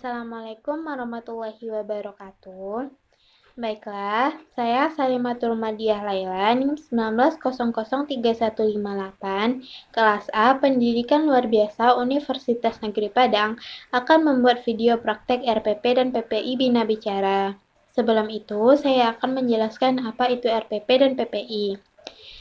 Assalamualaikum warahmatullahi wabarakatuh. Baiklah, saya Salimatul Madiah Laila, NIM 19003158, kelas A, Pendidikan Luar Biasa Universitas Negeri Padang, akan membuat video praktek RPP dan PPI Bina Bicara. Sebelum itu, saya akan menjelaskan apa itu RPP dan PPI.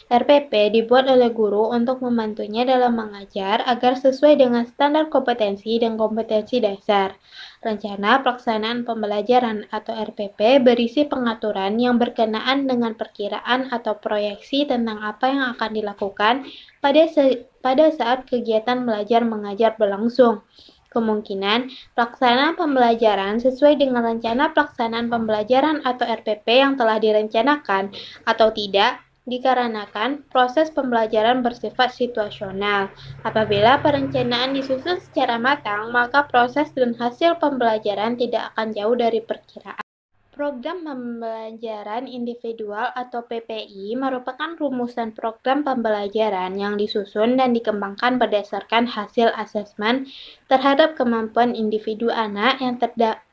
RPP dibuat oleh guru untuk membantunya dalam mengajar agar sesuai dengan standar kompetensi dan kompetensi dasar. Rencana Pelaksanaan Pembelajaran atau RPP berisi pengaturan yang berkenaan dengan perkiraan atau proyeksi tentang apa yang akan dilakukan pada saat kegiatan belajar mengajar berlangsung. Kemungkinan pelaksanaan pembelajaran sesuai dengan rencana pelaksanaan pembelajaran atau RPP yang telah direncanakan atau tidak dikarenakan proses pembelajaran bersifat situasional. Apabila perencanaan disusun secara matang, maka proses dan hasil pembelajaran tidak akan jauh dari perkiraan. Program Pembelajaran Individual atau PPI merupakan rumusan program pembelajaran yang disusun dan dikembangkan berdasarkan hasil asesmen terhadap kemampuan individu anak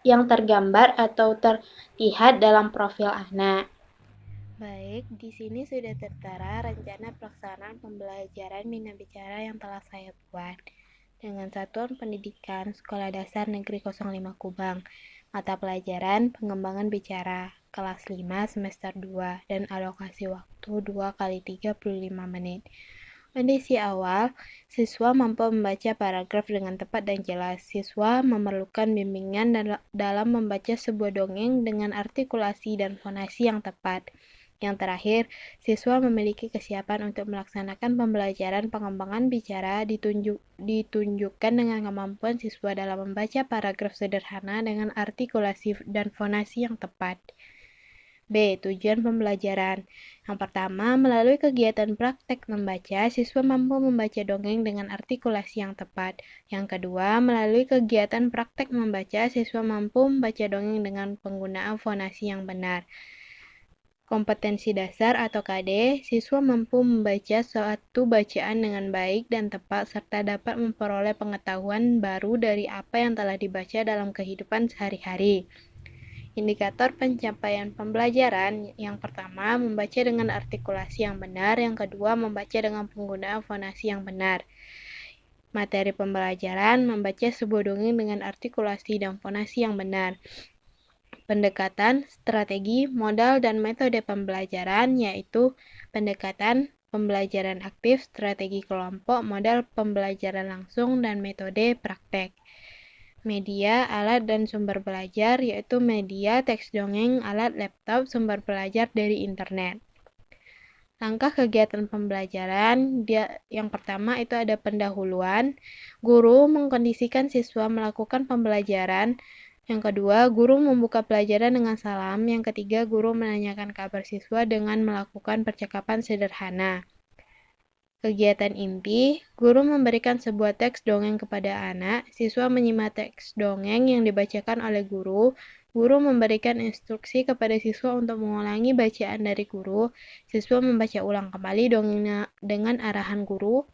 yang tergambar atau terlihat dalam profil anak. Baik, di sini sudah tertera rencana pelaksanaan pembelajaran Bina Bicara yang telah saya buat dengan Satuan Pendidikan Sekolah Dasar Negeri 05 Kubang. Mata pelajaran Pengembangan Bicara kelas 5 semester 2 dan alokasi waktu 2 kali 35 menit. Kondisi awal, siswa mampu membaca paragraf dengan tepat dan jelas. Siswa memerlukan bimbingan dalam membaca sebuah dongeng dengan artikulasi dan fonasi yang tepat. Yang terakhir, siswa memiliki kesiapan untuk melaksanakan pembelajaran pengembangan bicara ditunjukkan dengan kemampuan siswa dalam membaca paragraf sederhana dengan artikulasi dan fonasi yang tepat. B. Tujuan pembelajaran. Yang pertama, melalui kegiatan praktek membaca, siswa mampu membaca dongeng dengan artikulasi yang tepat. Yang kedua, melalui kegiatan praktek membaca, siswa mampu membaca dongeng dengan penggunaan fonasi yang benar. Kompetensi dasar atau KD, siswa mampu membaca suatu bacaan dengan baik dan tepat serta dapat memperoleh pengetahuan baru dari apa yang telah dibaca dalam kehidupan sehari-hari. Indikator pencapaian pembelajaran, yang pertama, membaca dengan artikulasi yang benar, yang kedua, membaca dengan penggunaan fonasi yang benar. Materi pembelajaran, membaca sebuah dongeng dengan artikulasi dan fonasi yang benar. Pendekatan, strategi, modal, dan metode pembelajaran, yaitu pendekatan pembelajaran aktif, strategi kelompok, modal pembelajaran langsung, dan metode praktek. Media, alat, dan sumber belajar, yaitu media, teks dongeng, alat, laptop, sumber belajar dari internet. Langkah kegiatan pembelajaran, yang pertama itu ada pendahuluan. Guru mengkondisikan siswa melakukan pembelajaran. Yang kedua, guru membuka pelajaran dengan salam. Yang ketiga, guru menanyakan kabar siswa dengan melakukan percakapan sederhana. Kegiatan inti, guru memberikan sebuah teks dongeng kepada anak, siswa menyimak teks dongeng yang dibacakan oleh guru memberikan instruksi kepada siswa untuk mengulangi bacaan dari guru, siswa membaca ulang kembali dongengnya dengan arahan guru,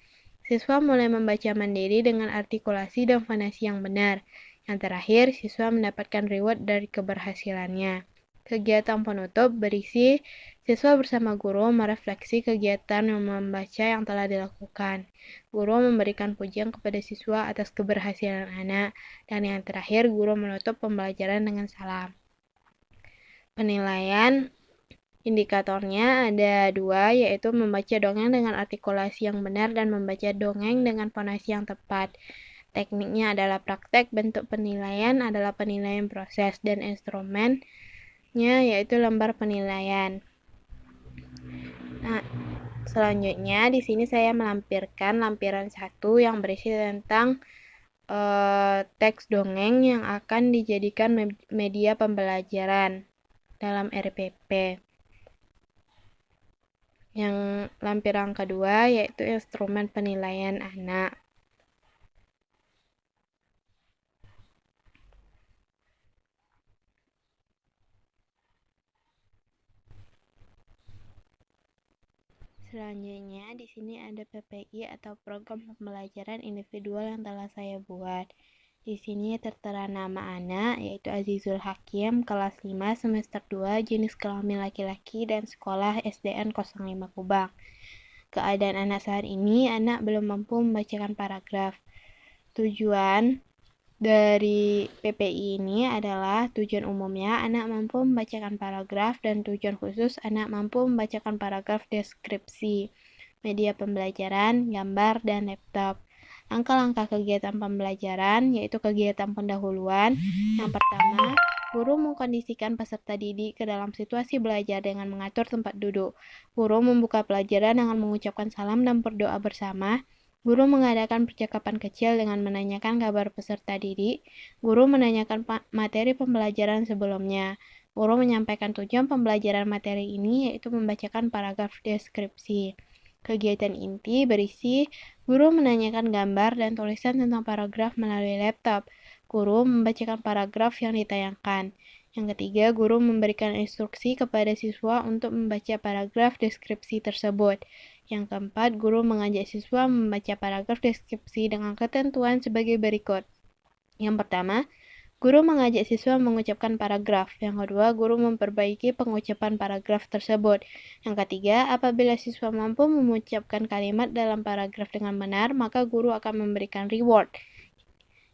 siswa mulai membaca mandiri dengan artikulasi dan fonasi yang benar. Yang terakhir, siswa mendapatkan reward dari keberhasilannya. Kegiatan penutup berisi siswa bersama guru merefleksi kegiatan membaca yang telah dilakukan. Guru memberikan pujian kepada siswa atas keberhasilan anak. Dan yang terakhir, guru menutup pembelajaran dengan salam. Penilaian indikatornya ada 2, yaitu membaca dongeng dengan artikulasi yang benar dan membaca dongeng dengan fonasi yang tepat. Tekniknya adalah praktek, bentuk penilaian adalah penilaian proses, dan instrumennya yaitu lembar penilaian. Nah, selanjutnya di sini saya melampirkan lampiran 1 yang berisi tentang teks dongeng yang akan dijadikan media pembelajaran dalam RPP. Yang lampiran kedua yaitu instrumen penilaian anak. Selanjutnya di sini ada PPI atau program pembelajaran individual yang telah saya buat. Di sini tertera nama anak, yaitu Azizul Hakim, kelas 5, semester 2, jenis kelamin laki-laki, dan sekolah SDN 05 Kubang. Keadaan anak saat ini, anak belum mampu membacakan paragraf. Tujuan dari PPI ini adalah tujuan umumnya anak mampu membacakan paragraf dan tujuan khusus anak mampu membacakan paragraf deskripsi, media pembelajaran, gambar, dan laptop. Langkah-langkah kegiatan pembelajaran yaitu kegiatan pendahuluan. Yang pertama, guru mengkondisikan peserta didik ke dalam situasi belajar dengan mengatur tempat duduk. Guru membuka pelajaran dengan mengucapkan salam dan berdoa bersama. Guru mengadakan percakapan kecil dengan menanyakan kabar peserta didik. Guru menanyakan materi pembelajaran sebelumnya. Guru menyampaikan tujuan pembelajaran materi ini yaitu membacakan paragraf deskripsi. Kegiatan inti berisi guru menanyakan gambar dan tulisan tentang paragraf melalui laptop. Guru membacakan paragraf yang ditayangkan. Yang ketiga, guru memberikan instruksi kepada siswa untuk membaca paragraf deskripsi tersebut. Yang keempat, guru mengajak siswa membaca paragraf deskripsi dengan ketentuan sebagai berikut. Yang pertama, guru mengajak siswa mengucapkan paragraf. Yang kedua, guru memperbaiki pengucapan paragraf tersebut. Yang ketiga, apabila siswa mampu mengucapkan kalimat dalam paragraf dengan benar, maka guru akan memberikan reward.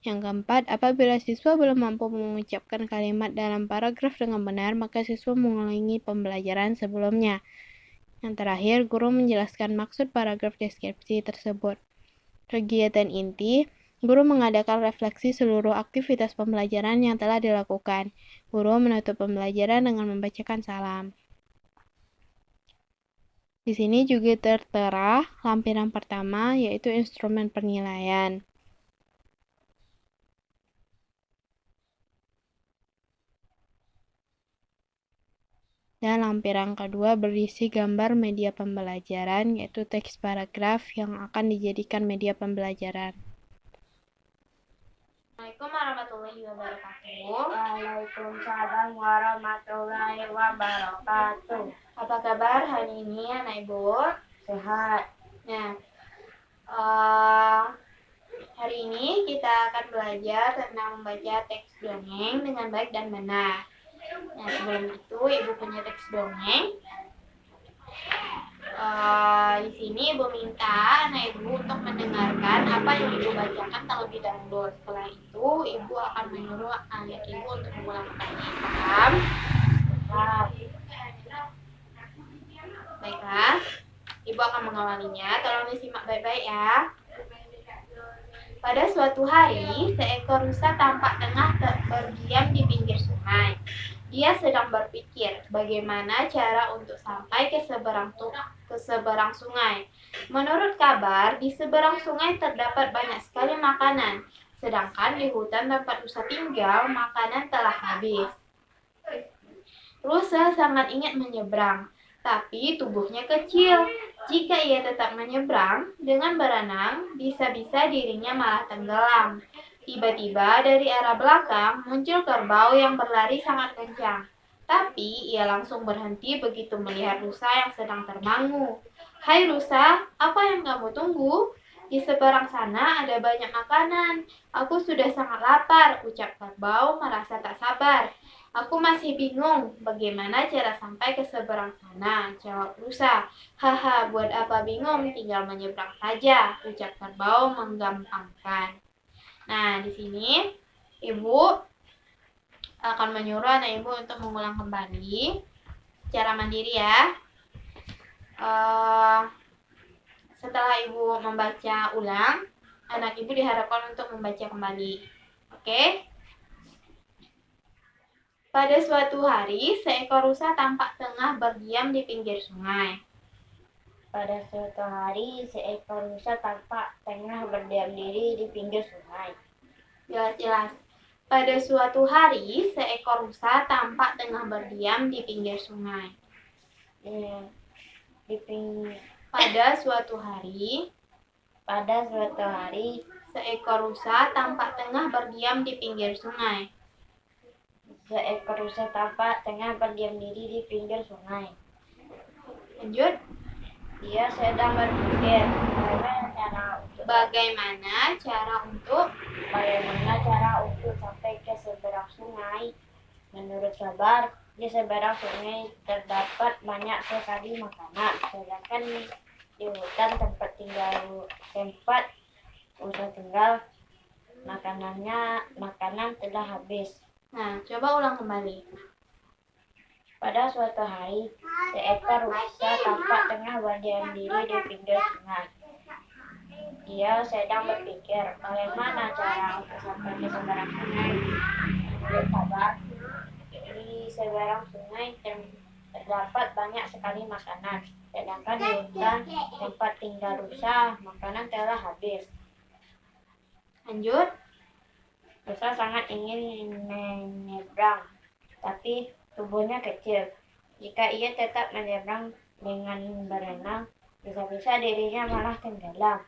Yang keempat, apabila siswa belum mampu mengucapkan kalimat dalam paragraf dengan benar, maka siswa mengulangi pembelajaran sebelumnya. Yang terakhir, guru menjelaskan maksud paragraf deskripsi tersebut. Kegiatan inti, guru mengadakan refleksi seluruh aktivitas pembelajaran yang telah dilakukan. Guru menutup pembelajaran dengan membacakan salam. Di sini juga tertera lampiran pertama, yaitu instrumen penilaian. Dan lampiran kedua berisi gambar media pembelajaran, yaitu teks paragraf yang akan dijadikan media pembelajaran. Assalamualaikum warahmatullahi wabarakatuh. Waalaikumsalam warahmatullahi wabarakatuh. Apa kabar hari ini anak ibu? Sehat. Nah, hari ini kita akan belajar tentang membaca teks dongeng dengan baik dan benar. Nah, sebelum itu ibu punya teks dongeng. Di sini ibu minta anak ibu untuk mendengarkan apa yang ibu bacakan terlebih dahulu. Setelah itu ibu akan menyuruh anak ibu untuk mengulang kembali. Paham? Baiklah, ibu akan mengawalinya. Tolong disimak baik-baik ya. Pada suatu hari, seekor rusa tampak tengah berdiam di pinggir sungai. Dia sedang berpikir bagaimana cara untuk sampai ke seberang sungai. Menurut kabar, di seberang sungai terdapat banyak sekali makanan, sedangkan di hutan tempat rusa tinggal, makanan telah habis. Rusa sangat ingin menyeberang, tapi tubuhnya kecil. Jika ia tetap menyeberang dengan berenang, bisa-bisa dirinya malah tenggelam. Tiba-tiba dari arah belakang muncul kerbau yang berlari sangat kencang. Tapi ia langsung berhenti begitu melihat rusa yang sedang termangu. "Hai rusa, apa yang kamu tunggu? Di seberang sana ada banyak makanan. Aku sudah sangat lapar," ucap kerbau merasa tak sabar. "Aku masih bingung bagaimana cara sampai ke seberang sana," jawab rusa. "Haha, buat apa bingung? Tinggal menyeberang saja," ucap kerbau menggampangkan. Nah, di sini ibu akan menyuruh anak ibu untuk mengulang kembali secara mandiri ya. Setelah ibu membaca ulang, anak ibu diharapkan untuk membaca kembali. Oke? Pada suatu hari, seekor rusa tampak tengah berdiam di pinggir sungai. Pada suatu hari, seekor rusa tampak tengah berdiam diri di pinggir sungai. Jelas-jelas. Pada suatu hari, seekor rusa tampak tengah berdiam di pinggir sungai. Pada suatu hari, seekor rusa tampak tengah berdiam di pinggir sungai. Seekor rusa tampak tengah berdiam diri di pinggir sungai. Lanjut. Dia sedang berpikir bagaimana cara untuk sungai. Menurut kabar, di seberang sungai terdapat banyak sekali makanan, sedangkan di hutan tempat usaha tinggal makanan telah habis. Nah, coba ulang kembali. Pada suatu hari, seekor rusa tampak tengah berdiam diri di pinggir sungai. Dia sedang berpikir bagaimana cara untuk sampai ke seberang sungai. Menurut kabar, di seberang sungai terdapat banyak sekali makanan, sedangkan di hutan tempat tinggal rusa makanan telah habis. Lanjut. Rusa sangat ingin menyeberang, tapi tubuhnya kecil. Jika ia tetap menyeberang dengan berenang, bisa-bisa dirinya malah tenggelam.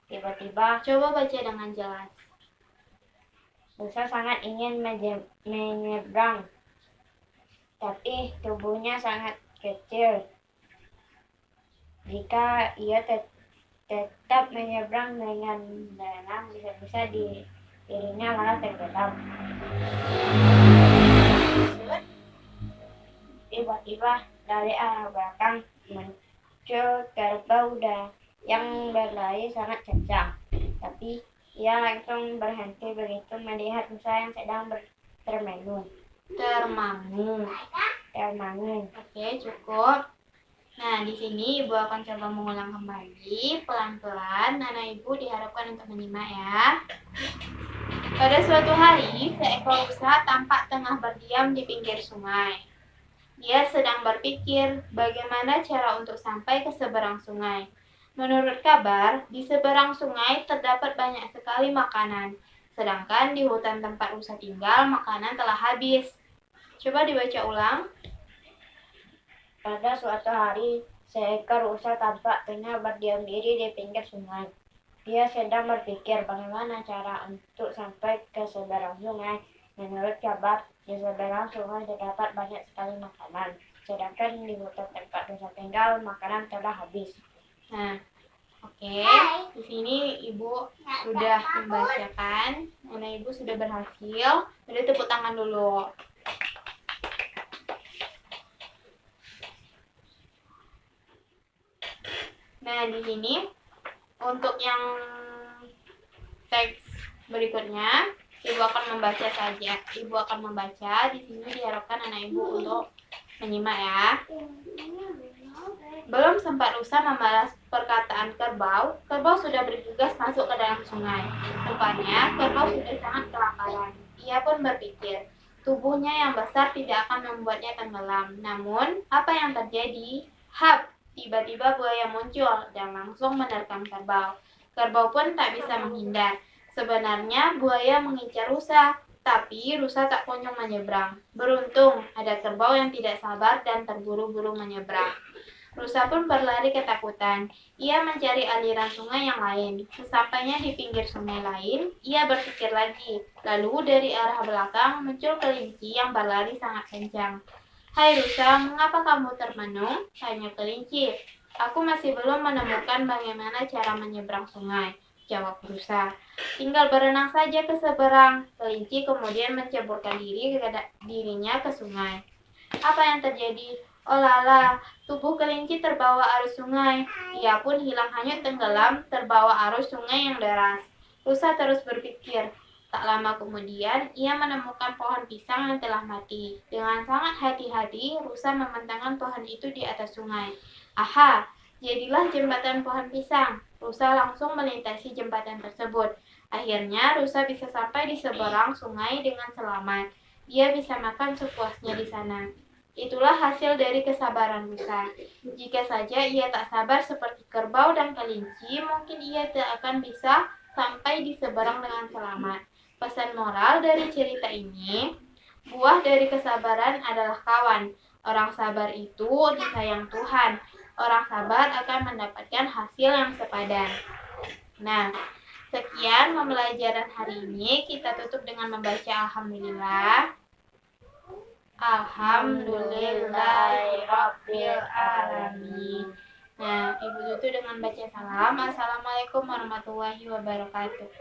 Tiba-tiba, Coba baca dengan jelas. rusa sangat ingin menyeberang, tapi tubuhnya sangat kecil. Jika ia tetap menyeberang dengan berenang, bisa-bisa dirinya malah tenggelam. Tiba-tiba dari arah belakang muncul kerbau yang berlari sangat kencang. Tapi ia langsung berhenti begitu melihat rusa yang sedang termenung. Termangu. Oke, cukup. Nah, di sini Ibu akan coba mengulang kembali pelan-pelan. Anak Ibu diharapkan untuk menyimak ya. Pada suatu hari, seekor rusa tampak tengah berdiam di pinggir sungai. Dia sedang berpikir bagaimana cara untuk sampai ke seberang sungai. Menurut kabar, di seberang sungai terdapat banyak sekali makanan, sedangkan di hutan tempat rusa tinggal makanan telah habis. Coba dibaca ulang. Pada suatu hari, seekor rusa tampak tengah berdiam diri di pinggir sungai. Dia sedang berpikir bagaimana cara untuk sampai ke seberang sungai. Menurut kabar, di seberang sungai terdapat banyak sekali makanan, sedangkan di hutan tempat rusa tinggal makanan telah habis. Nah, oke. Di sini Ibu sudah membacakan. Anak Ibu sudah berhasil. Jadi tepuk tangan dulu. Nah, di sini untuk yang teks berikutnya Ibu akan membaca saja. Ibu akan membaca. Di sini diharapkan anak Ibu untuk menyimak ya. Belum sempat rusa membalas perkataan kerbau, kerbau sudah bergegas masuk ke dalam sungai. Rupanya, kerbau sudah sangat kelaparan. Ia pun berpikir, tubuhnya yang besar tidak akan membuatnya tenggelam. Namun, apa yang terjadi? Hap! Tiba-tiba buaya muncul dan langsung menerkam kerbau. Kerbau pun tak bisa menghindar. Sebenarnya buaya mengincar rusa, tapi rusa tak kunjung menyeberang. Beruntung, ada kerbau yang tidak sabar dan terburu-buru menyeberang. Rusa pun berlari ketakutan. Ia mencari aliran sungai yang lain. Sesampainya di pinggir sungai lain, ia berpikir lagi. Lalu dari arah belakang muncul kelinci yang berlari sangat kencang. Hai rusa, mengapa kamu termenung? Tanya kelinci. Aku masih belum menemukan bagaimana cara menyeberang sungai, jawab rusa. Tinggal berenang saja ke seberang. Kelinci kemudian menceburkan dirinya ke sungai. Apa yang terjadi? Oh lala, tubuh kelinci terbawa arus sungai. Ia pun hilang hanyut tenggelam terbawa arus sungai yang deras. Rusa terus berpikir. Tak lama kemudian, ia menemukan pohon pisang yang telah mati. Dengan sangat hati-hati, rusa membentangkan pohon itu di atas sungai. Aha, jadilah jembatan pohon pisang. Rusa langsung melintasi jembatan tersebut. Akhirnya, rusa bisa sampai di seberang sungai dengan selamat. Dia bisa makan sepuasnya di sana. Itulah hasil dari kesabaran rusa. Jika saja ia tak sabar seperti kerbau dan kelinci, mungkin ia tak akan bisa sampai di seberang dengan selamat. Pesan moral dari cerita ini, buah dari kesabaran adalah kawan. Orang sabar itu disayang Tuhan. Orang sabar akan mendapatkan hasil yang sepadan. Nah, sekian pembelajaran hari ini. Kita tutup dengan membaca Alhamdulillah. Alhamdulillahirabbil alamin. Nah, Ibu tutup dengan baca salam. Assalamualaikum warahmatullahi wabarakatuh.